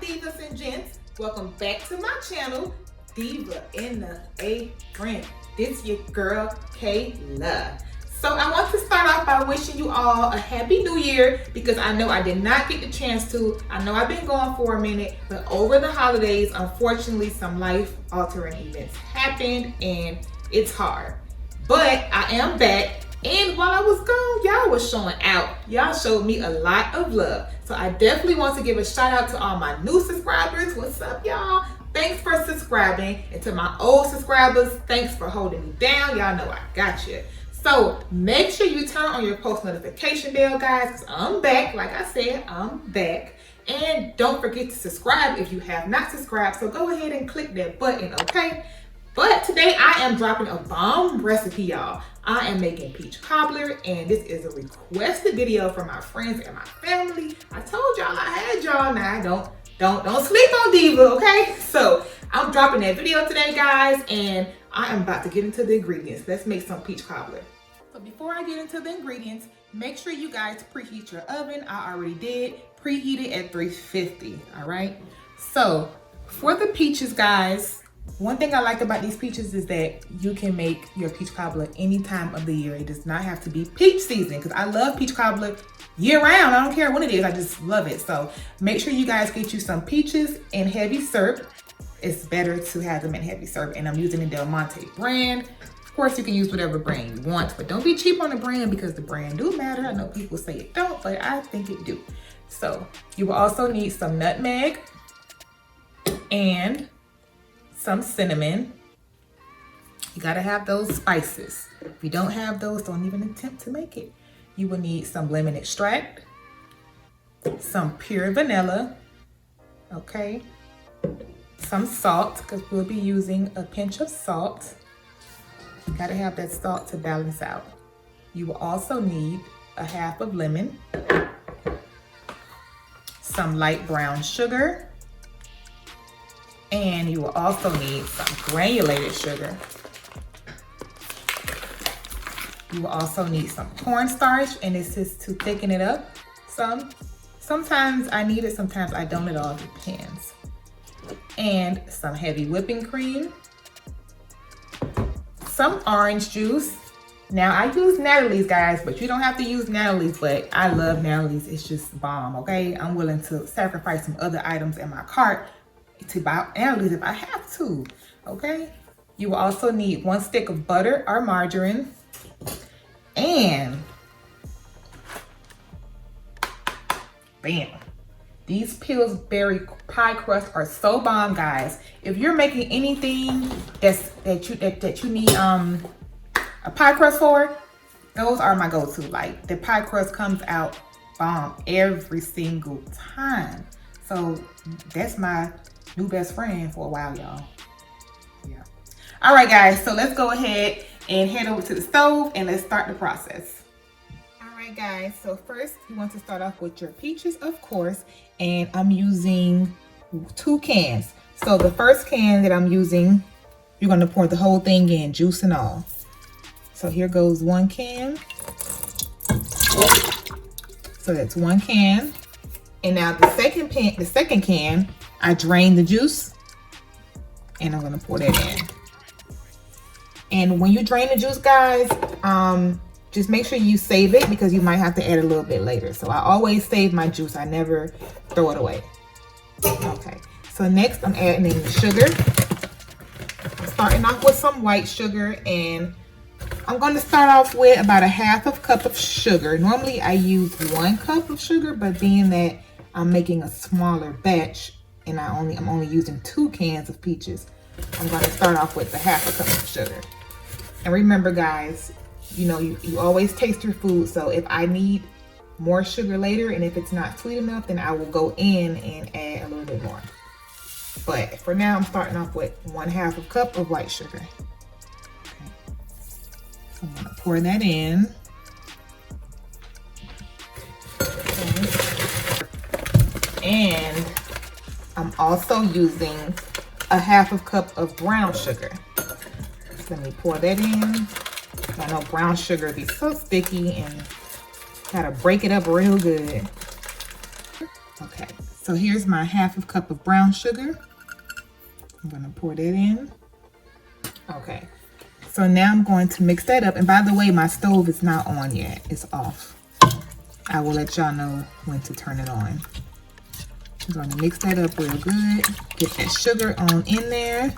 Divas and Gents. Welcome back to my channel, Diva in the Brand. It's your girl, Kayla. So I want to start off by wishing you all a happy new year because I know I did not get the chance to. I know I've been gone for a minute, but over the holidays, unfortunately, some life-altering events happened and it's hard. But I am back. And while I was gone, y'all was showing out. Y'all showed me a lot of love. So I definitely want to give a shout out to all my new subscribers. What's up, y'all? Thanks for subscribing. And to my old subscribers, thanks for holding me down. Y'all know I got you. So make sure you turn on your post notification bell, guys, because I'm back. Like I said, I'm back. And don't forget to subscribe if you have not subscribed. So go ahead and click that button, okay? But today I am dropping a bomb recipe, y'all. I am making peach cobbler, and this is a requested video from my friends and my family. I told y'all I had y'all. Now don't sleep on Diva, okay? So I'm dropping that video today, guys, and I am about to get into the ingredients. Let's make some peach cobbler. So before I get into the ingredients, make sure you guys preheat your oven. I already did. Preheat it at 350, all right? So for the peaches, guys, one thing I like about these peaches is that you can make your peach cobbler any time of the year. It does not have to be peach season because I love peach cobbler year round. I don't care when it is, I just love it. So make sure you guys get you some peaches in heavy syrup. It's better to have them in heavy syrup, and I'm using the Delmonte brand. Of course, you can use whatever brand you want, but don't be cheap on the brand because the brand do matter. I know people say it don't, but I think it do. So you will also need some nutmeg and some cinnamon. You gotta have those spices. If you don't have those, don't even attempt to make it. You will need some lemon extract, some pure vanilla, okay? Some salt, because we'll be using a pinch of salt. You gotta have that salt to balance out. You will also need a half of lemon, some light brown sugar, and you will also need some granulated sugar. You will also need some cornstarch, and this is to thicken it up some. Sometimes I need it, sometimes I don't, it all depends. And some heavy whipping cream, some orange juice. Now I use Natalie's, guys, but you don't have to use Natalie's, but I love Natalie's. It's just bomb, okay? I'm willing to sacrifice some other items in my cart to buy Natalie's if I have to, okay? You will also need 1 stick of butter or margarine, and bam, these Pillsbury pie crusts are so bomb, guys. If you're making anything that you need a pie crust for, those are my go-to. Like, the pie crust comes out bomb every single time. So that's my new best friend for a while, y'all. Yeah. All right, guys, so let's go ahead and head over to the stove and let's start the process. All right, guys, so first you want to start off with your peaches, of course, and I'm using 2 cans. So the first can that I'm using, you're going to pour the whole thing in, juice and all. So here goes 1 can. So that's 1 can. And now the second can, I drain the juice and I'm gonna pour that in. And when you drain the juice, guys, just make sure you save it because you might have to add a little bit later. So I always save my juice. I never throw it away. Okay, so next I'm adding in the sugar. I'm starting off with some white sugar, and I'm going to start off with about a ½ cup of sugar. Normally I use 1 cup of sugar, but being that I'm making a smaller batch and I'm only using 2 cans of peaches, I'm going to start off with a ½ cup of sugar. And remember, guys, you know, you always taste your food. So if I need more sugar later and if it's not sweet enough, then I will go in and add a little bit more. But for now, I'm starting off with 1/2 cup of white sugar. So I'm gonna pour that in. Okay. And I'm also using a ½ cup of brown sugar. So let me pour that in. I know brown sugar be so sticky and gotta break it up real good. Okay, So here's my 1/2 cup of brown sugar. I'm gonna pour that in. Okay, so now I'm going to mix that up. And by the way, my stove is not on yet, it's off. I will let y'all know when to turn it on. I'm gonna mix that up real good. Get that sugar on in there.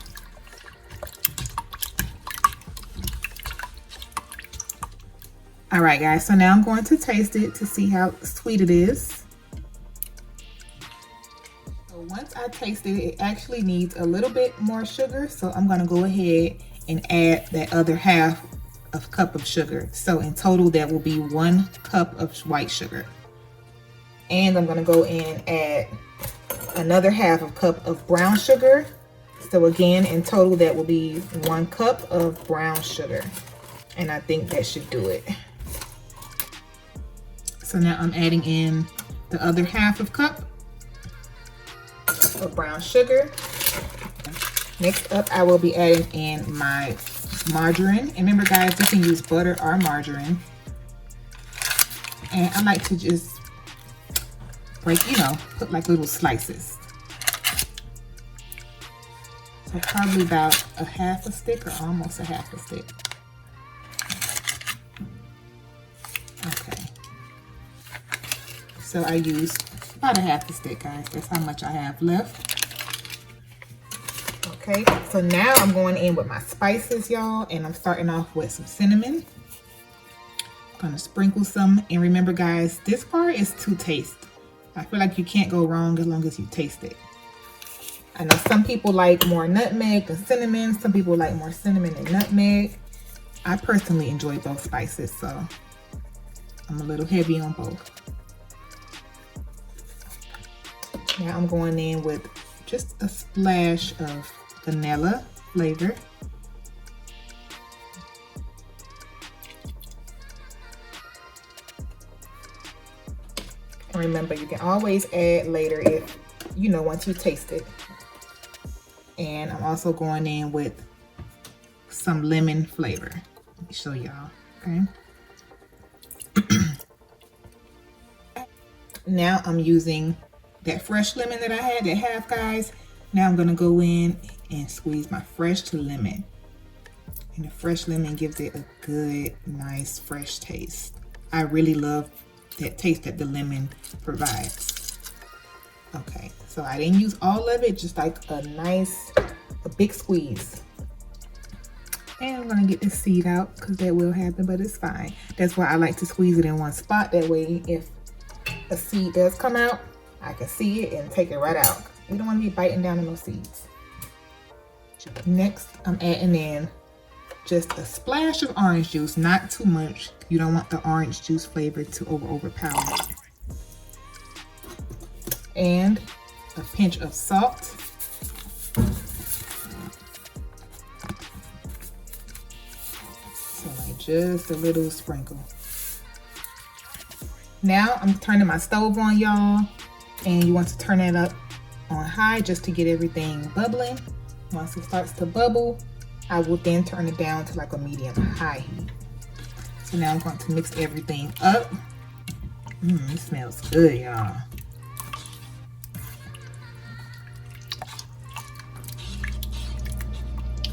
All right, guys, so now I'm going to taste it to see how sweet it is. So once I taste it, it actually needs a little bit more sugar. So I'm gonna go ahead and add that other 1/2 cup of sugar. So in total, that will be 1 cup of white sugar. And I'm gonna go in and add another 1/2 cup of brown sugar. So again, in total, that will be 1 cup of brown sugar. And I think that should do it. So now I'm adding in the other 1/2 cup of brown sugar. Next up, I will be adding in my margarine. And remember, guys, you can use butter or margarine. And I like to just break, you know, put like little slices. So probably about a 1/2 stick or almost a 1/2 stick. Okay. So I use about a 1/2 stick, guys. That's how much I have left. Okay, so now I'm going in with my spices, y'all, and I'm starting off with some cinnamon. I'm gonna sprinkle some, and remember, guys, this part is to taste. I feel like you can't go wrong as long as you taste it. I know some people like more nutmeg than cinnamon. Some people like more cinnamon than nutmeg. I personally enjoy both spices, so I'm a little heavy on both. Now I'm going in with just a splash of vanilla flavor. And remember, you can always add later if, you know, once you taste it. And I'm also going in with some lemon flavor. Let me show y'all, okay? Now I'm using that fresh lemon that I had, that 1/2, guys. Now I'm gonna go in and squeeze my fresh lemon. And the fresh lemon gives it a good, nice, fresh taste. I really love that taste that the lemon provides. Okay, so I didn't use all of it, just like a big squeeze. And I'm gonna get the seed out because that will happen, but it's fine. That's why I like to squeeze it in one spot. That way, if a seed does come out, I can see it and take it right out. We don't want to be biting down on those seeds. Next, I'm adding in just a splash of orange juice, not too much. You don't want the orange juice flavor to overpower it. And a pinch of salt. So like just a little sprinkle. Now I'm turning my stove on, y'all. And you want to turn it up on high just to get everything bubbling. Once it starts to bubble, I will then turn it down to like a medium high heat. So now I'm going to mix everything up. It smells good, y'all.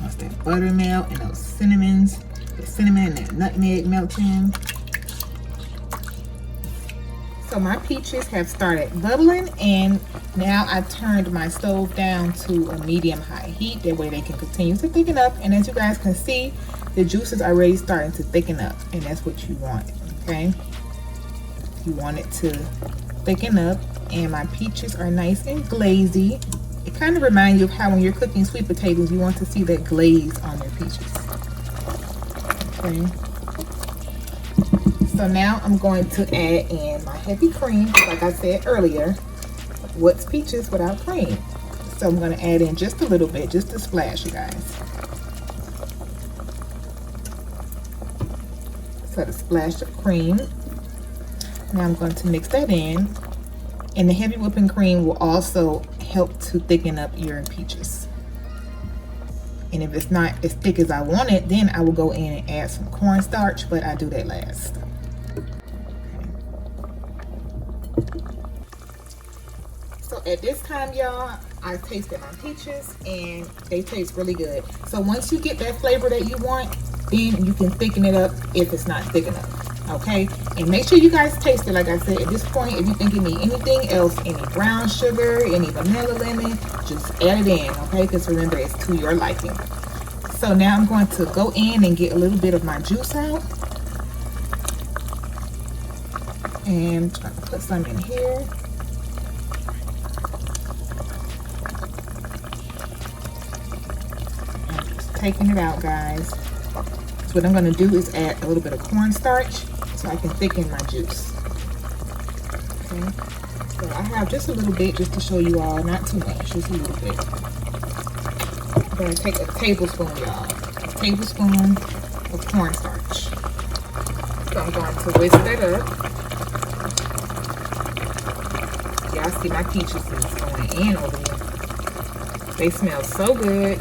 Once that butter melt and those cinnamons, the cinnamon and that nutmeg melt in. So my peaches have started bubbling, and now I turned my stove down to a medium high heat. That way they can continue to thicken up. And as you guys can see, the juices are already starting to thicken up, and that's what you want, okay? You want it to thicken up, and my peaches are nice and glazy. It kind of reminds you of how when you're cooking sweet potatoes, you want to see that glaze on your peaches, okay? So now I'm going to add in my heavy cream. Like I said earlier, what's peaches without cream? So I'm going to add in just a little bit, just a splash, you guys. So the splash of cream. Now I'm going to mix that in. And the heavy whipping cream will also help to thicken up your peaches. And if it's not as thick as I want it, then I will go in and add some cornstarch, but I do that last. at this time, y'all, I tasted my peaches and they taste really good. So once you get that flavor that you want, then you can thicken it up if it's not thick enough, okay? And make sure you guys taste it. Like I said, at this point, if you think you need anything else, any brown sugar, any vanilla lemon, just add it in, okay? Because remember, it's to your liking. So now I'm going to go in and get a little bit of my juice out. And try to put some in here. I'm just taking it out, guys. So what I'm going to do is add a little bit of cornstarch so I can thicken my juice. Okay. So I have just a little bit just to show you all, not too much, just a little bit. I'm going to take a tablespoon, y'all. A tablespoon of cornstarch. So I'm going to whisk that up. Y'all see my peaches is going in over here. They smell so good.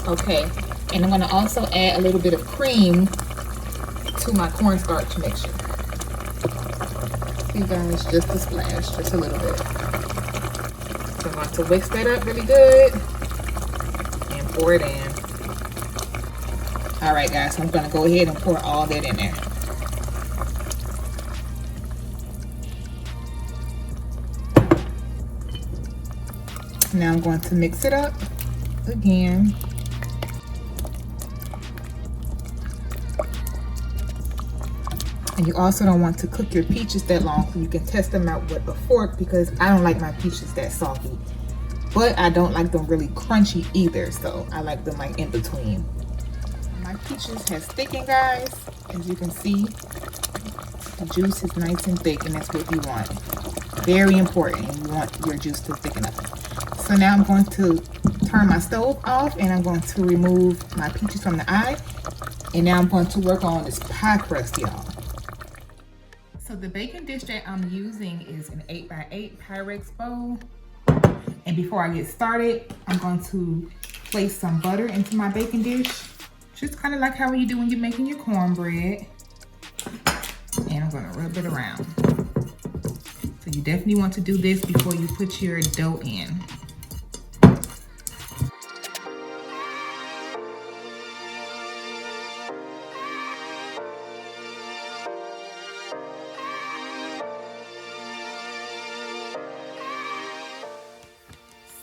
Okay, and I'm gonna also add a little bit of cream to my cornstarch mixture. See guys, just a splash, just a little bit. So I'm going to whisk that up really good and pour it in. All right guys, so I'm gonna go ahead and pour all that in there. Now I'm going to mix it up again. And you also don't want to cook your peaches that long, so you can test them out with a fork, because I don't like my peaches that soggy. But I don't like them really crunchy either, so I like them like in between. My peaches has thickened, guys. As you can see, the juice is nice and thick, and that's what you want. Very important, you want your juice to thicken up. So now I'm going to turn my stove off and I'm going to remove my peaches from the eye. And now I'm going to work on this pie crust, y'all. So the baking dish that I'm using is an 8x8 Pyrex bowl. And before I get started, I'm going to place some butter into my baking dish. Just kind of like how you do when you're making your cornbread. And I'm going to rub it around. So you definitely want to do this before you put your dough in.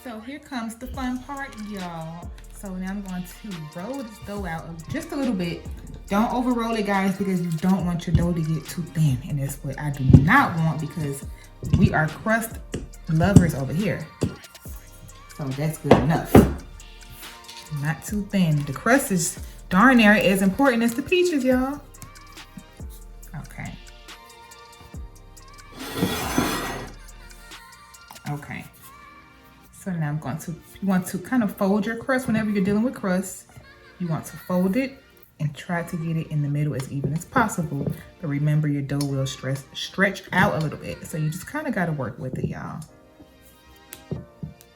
So here comes the fun part, y'all. So now I'm going to roll this dough out just a little bit. Don't over roll it, guys, because you don't want your dough to get too thin. And that's what I do not want, because we are crust lovers over here. So that's good enough. Not too thin. The crust is darn near as important as the peaches, y'all. Okay. Okay. So now I'm going to, you want to kind of fold your crust whenever you're dealing with crust. You want to fold it and try to get it in the middle as even as possible. But remember, your dough will stretch out a little bit. So you just kind of got to work with it, y'all.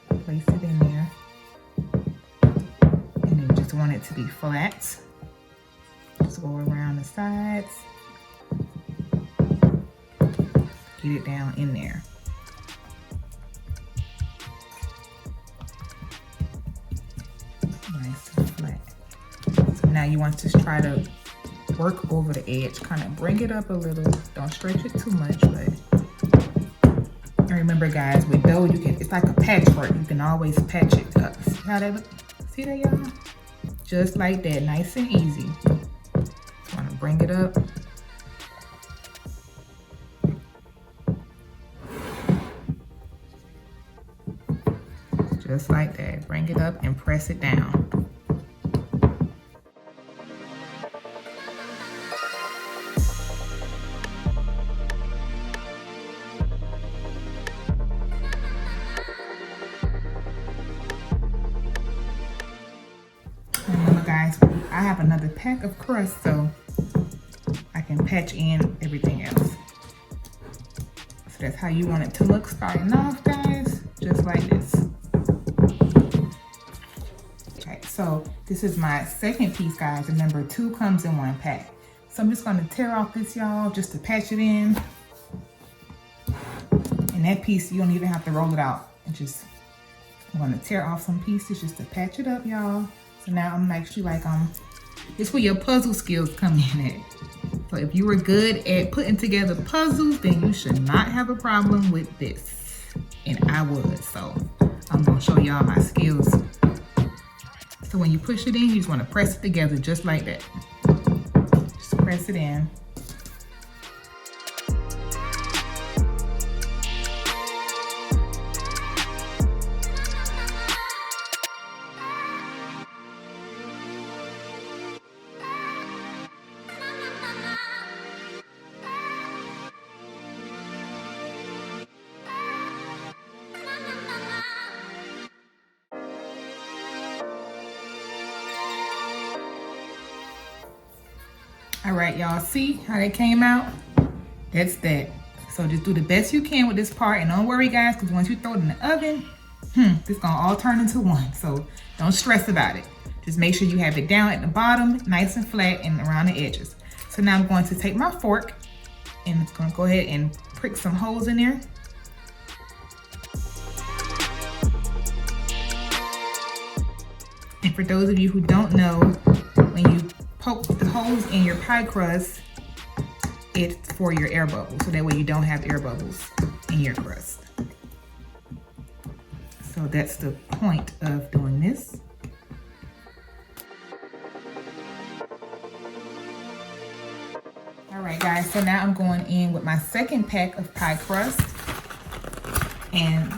Place it in there. And then you just want it to be flat. Just go around the sides. Get it down in there. Nice and flat. So now you want to try to work over the edge, kind of bring it up a little. Don't stretch it too much, but and remember, guys, with dough, you can, it's like a patchwork. You can always patch it up. See how that look? See that, y'all? Just like that, nice and easy. Just want to bring it up. Just like that. Bring it up and press it down. Remember, guys, I have another pack of crust, so I can patch in everything else. So that's how you want it to look starting off, guys. Just like this. So this is my second piece, guys. Remember, 2 comes in 1 pack. So I'm just going to tear off this, y'all, just to patch it in. And And that piece, you don't even have to roll it out. And just, I'm gonna tear off some pieces just to patch it up, y'all. So now I'm actually like, it's where your puzzle skills come in at. So if you were good at putting together puzzles, then you should not have a problem with this. And I would, so I'm gonna show y'all my skills. So when you push it in, you just wanna press it together just like that. Just press it in. All right, y'all, see how that came out? That's that. So just do the best you can with this part, and don't worry, guys, because once you throw it in the oven, this gonna all turn into one. So don't stress about it. Just make sure you have it down at the bottom, nice and flat, and around the edges. So now I'm going to take my fork, and I'm gonna go ahead and prick some holes in there. And for those of you who don't know, when you poke the holes in your pie crust, it's for your air bubbles, so that way you don't have air bubbles in your crust. So that's the point of doing this. All right, guys, so now I'm going in with my second pack of pie crust, and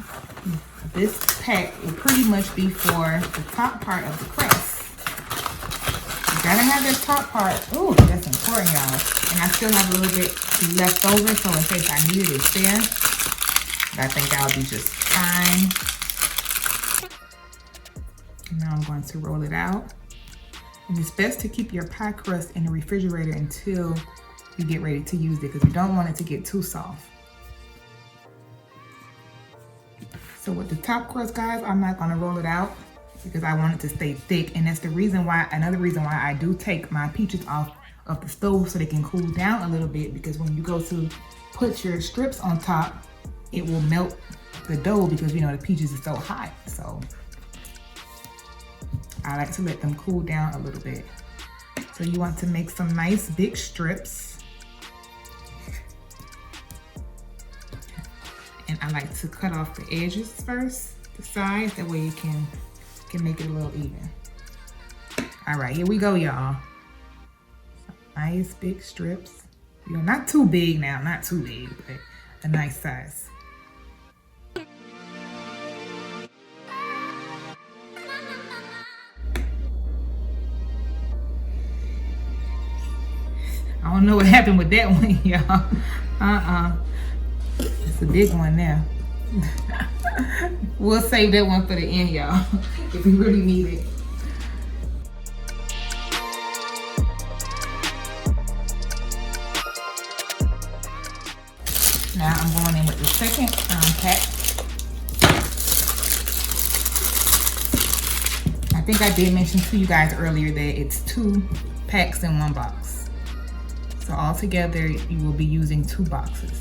this pack will pretty much be for the top part of the crust. Gotta have that top part. Ooh, that's important, y'all. And I still have a little bit left over, so in case I need it, it's there. But I think that'll be just fine. And now I'm going to roll it out. And it's best to keep your pie crust in the refrigerator until you get ready to use it, because you don't want it to get too soft. So with the top crust, guys, I'm not gonna roll it out, because I want it to stay thick, and that's the reason why, another reason why I do take my peaches off of the stove so they can cool down a little bit, because when you go to put your strips on top, it will melt the dough, because you know the peaches are so hot. So I like to let them cool down a little bit. So you want to make some nice big strips. And I like to cut off the edges first, the sides, that way you can make it a little even. All right, here we go, y'all. Nice big strips. You know, not too big now, not too big, but a nice size. I don't know what happened with that one, y'all. It's a big one now. We'll save that one for the end, y'all, if we really need it. Now I'm going in with the second pack. I think I did mention to you guys earlier that it's 2 packs in 1 box. So altogether, you will be using 2 boxes.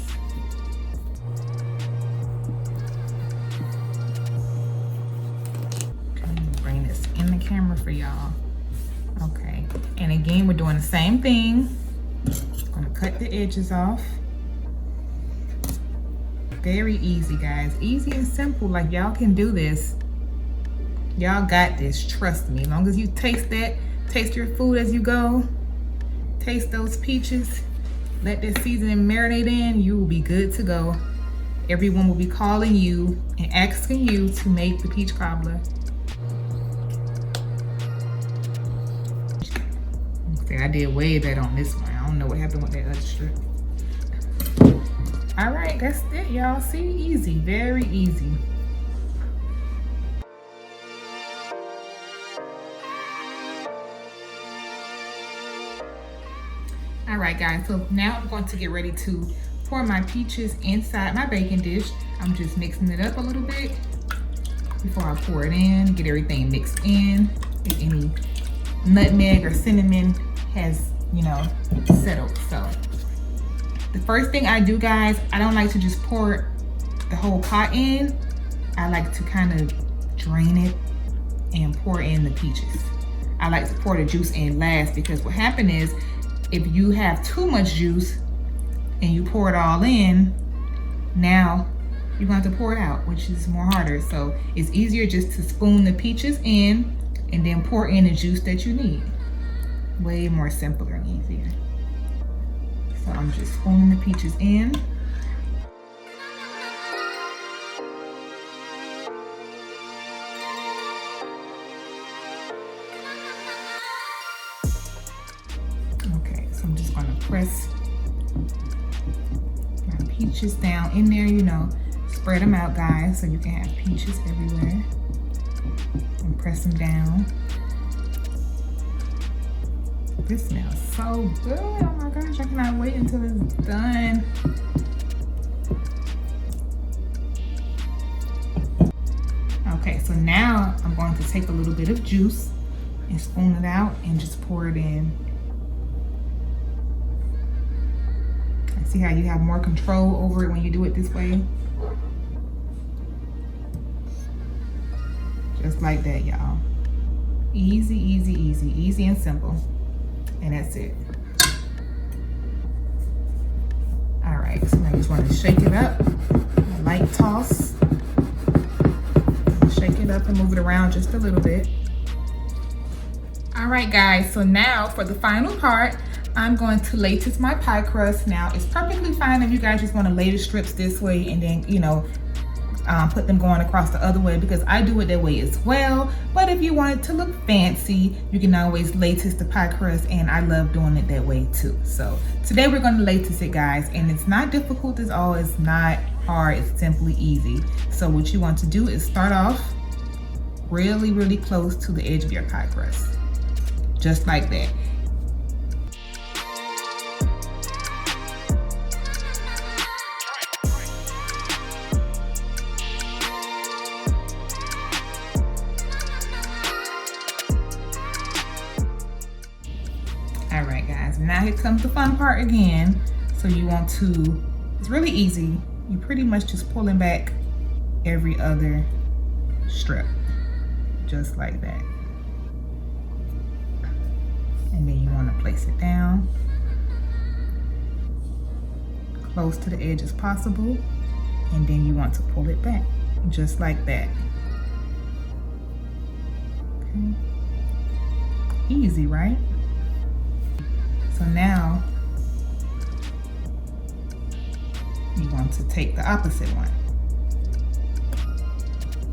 Camera for y'all. Okay, and again, we're doing the same thing. I'm gonna cut the edges off. Very easy, guys. Easy and simple. Like, y'all can do this. Y'all got this, trust me. As long as you taste your food as you go, taste those peaches, let that seasoning marinate in, you will be good to go. Everyone will be calling you and asking you to make the peach cobbler. I did way better on this one. I don't know what happened with that other strip. All right, that's it, y'all. See, easy, very easy. All right, guys, so now I'm going to get ready to pour my peaches inside my baking dish. I'm just mixing it up a little bit before I pour it in, get everything mixed in. If any nutmeg or cinnamon has, you know, settled. So the first thing I do, guys, I don't like to just pour the whole pot in, I like to kind of drain it and pour in the peaches. I like to pour the juice in last because what happens is if you have too much juice and you pour it all in, now you're going to have to pour it out, which is more harder. So it's easier just to spoon the peaches in and then pour in the juice that you need. Way more simpler and easier. So I'm just spooning the peaches in. Okay, so I'm just gonna press my peaches down in there, you know, spread them out, guys, so you can have peaches everywhere. And press them down. This smells so good. Oh my gosh, I cannot wait until it's done. Okay, so now I'm going to take a little bit of juice and spoon it out and just pour it in. See how you have more control over it when you do it this way? Just like that, y'all. Easy, easy, easy, easy and simple. And that's it. All right, so now I just want to shake it up. A light toss. Shake it up and move it around just a little bit. All right, guys, so now for the final part, I'm going to lattice my pie crust. Now, it's perfectly fine if you guys just want to lay the strips this way and then, you know, put them going across the other way, because I do it that way as well. But if you want it to look fancy, you can always lattice the pie crust, and I love doing it that way too. So today we're going to lattice it, guys, and it's not difficult at all. It's not hard. It's simply easy. So what you want to do is start off really, really close to the edge of your pie crust, just like that. All right, guys, now here comes the fun part again. So you want to, it's really easy. You pretty much just pulling back every other strip, just like that. And then you want to place it down close to the edge as possible. And then you want to pull it back, just like that. Okay. Easy, right? So now you want to take the opposite one.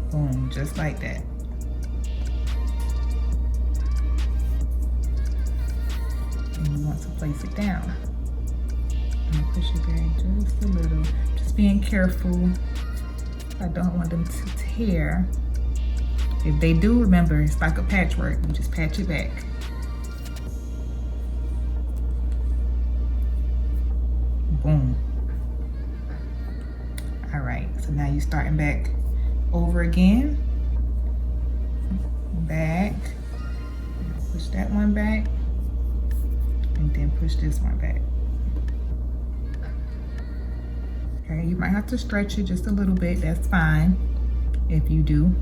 Boom, just like that. And you want to place it down. And push it back just a little. Just being careful. I don't want them to tear. If they do, remember, it's like a patchwork. You just patch it back. Boom. All right, so now you're starting back over again. Back. Push that one back. And then push this one back. Okay, you might have to stretch it just a little bit. That's fine if you do.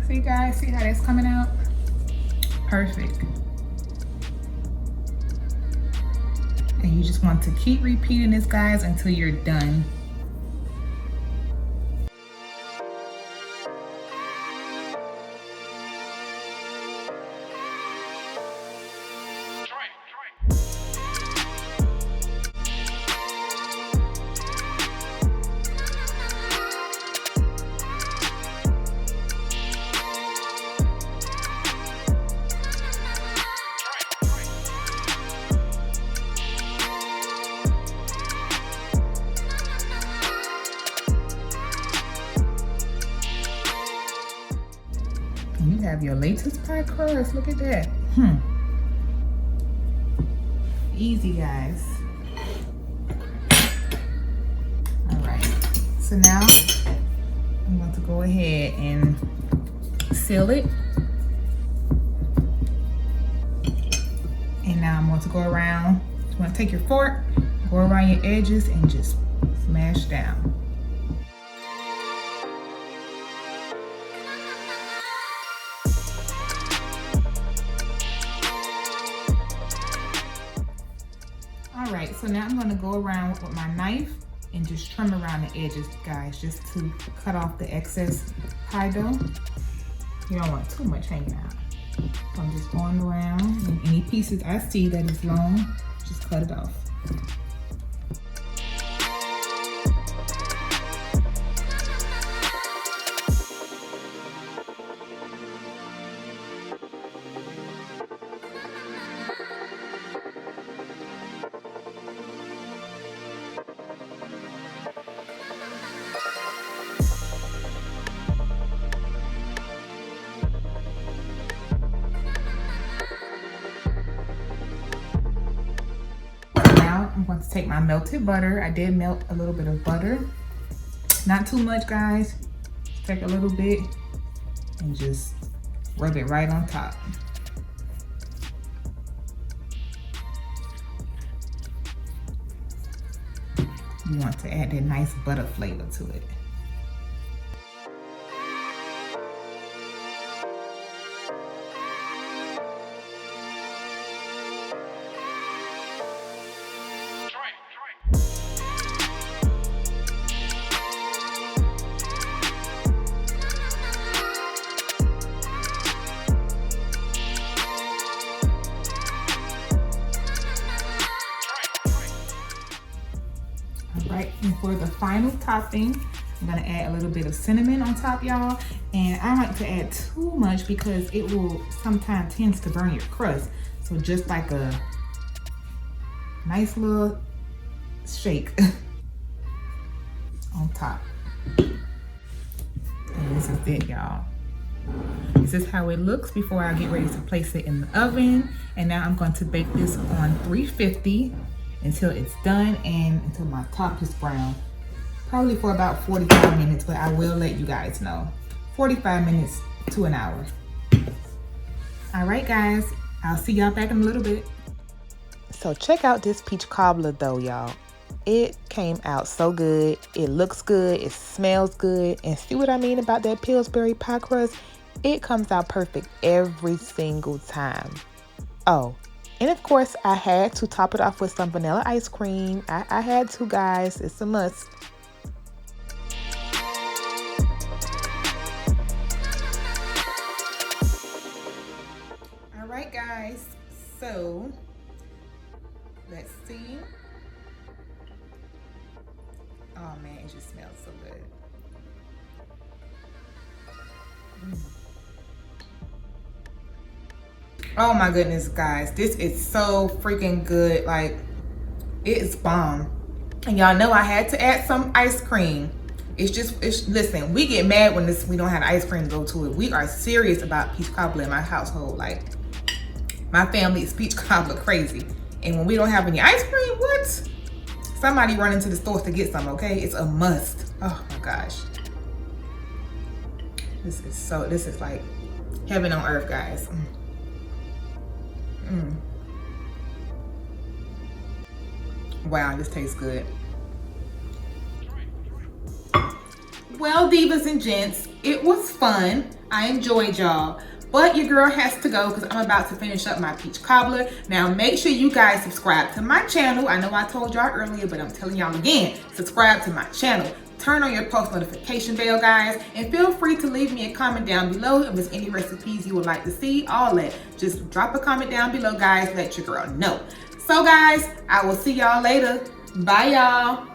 See, guys, see how that's coming out? Perfect. And you just want to keep repeating this, guys, until you're done. You have your lattice pie crust. Look at that. Easy, guys. All right. So now I'm going to go ahead and seal it. Now I'm going to go around. You want to take your fork, go around your edges and just smash down. All right, so now I'm going to go around with my knife and just trim around the edges, guys, just to cut off the excess pie dough. You don't want too much hanging out. So I'm just going around, and any pieces I see that is long, just cut it off. I'm going to take my melted butter. I did melt a little bit of butter. Not too much, guys. Just take a little bit and just rub it right on top. You want to add that nice butter flavor to it. Right, and for the final topping, I'm gonna add a little bit of cinnamon on top, y'all. And I like to add too much because it will sometimes tends to burn your crust. So just like a nice little shake on top. And this is it, y'all. This is how it looks before I get ready to place it in the oven. And now I'm going to bake this on 350 until it's done and until my top is brown. Probably for about 45 minutes, but I will let you guys know. 45 minutes to an hour. All right, guys, I'll see y'all back in a little bit. So check out this peach cobbler though, y'all. It came out so good. It looks good, it smells good, and see what I mean about that Pillsbury pie crust? It comes out perfect every single time. Oh, and of course, I had to top it off with some vanilla ice cream. I had to, guys. It's a must. All right, guys. So, let's see. Oh, man, it just smells so good. Oh my goodness, guys, this is so freaking good. Like, it's bomb. And y'all know I had to add some ice cream. Listen, we get mad when we don't have ice cream to go to it. We are serious about peach cobbler in my household. Like, my family is peach cobbler crazy. And when we don't have any ice cream, what? Somebody run into the stores to get some, okay? It's a must. Oh my gosh. This is like heaven on earth, guys. Wow, this tastes good. Well, divas and gents, it was fun. I enjoyed y'all. But your girl has to go because I'm about to finish up my peach cobbler. Now, make sure you guys subscribe to my channel. I know I told y'all earlier, but I'm telling y'all again, subscribe to my channel. Turn on your post notification bell, guys, and feel free to leave me a comment down below if there's any recipes you would like to see. All that, just drop a comment down below, guys. Let your girl know. So, guys, I will see y'all later. Bye, y'all.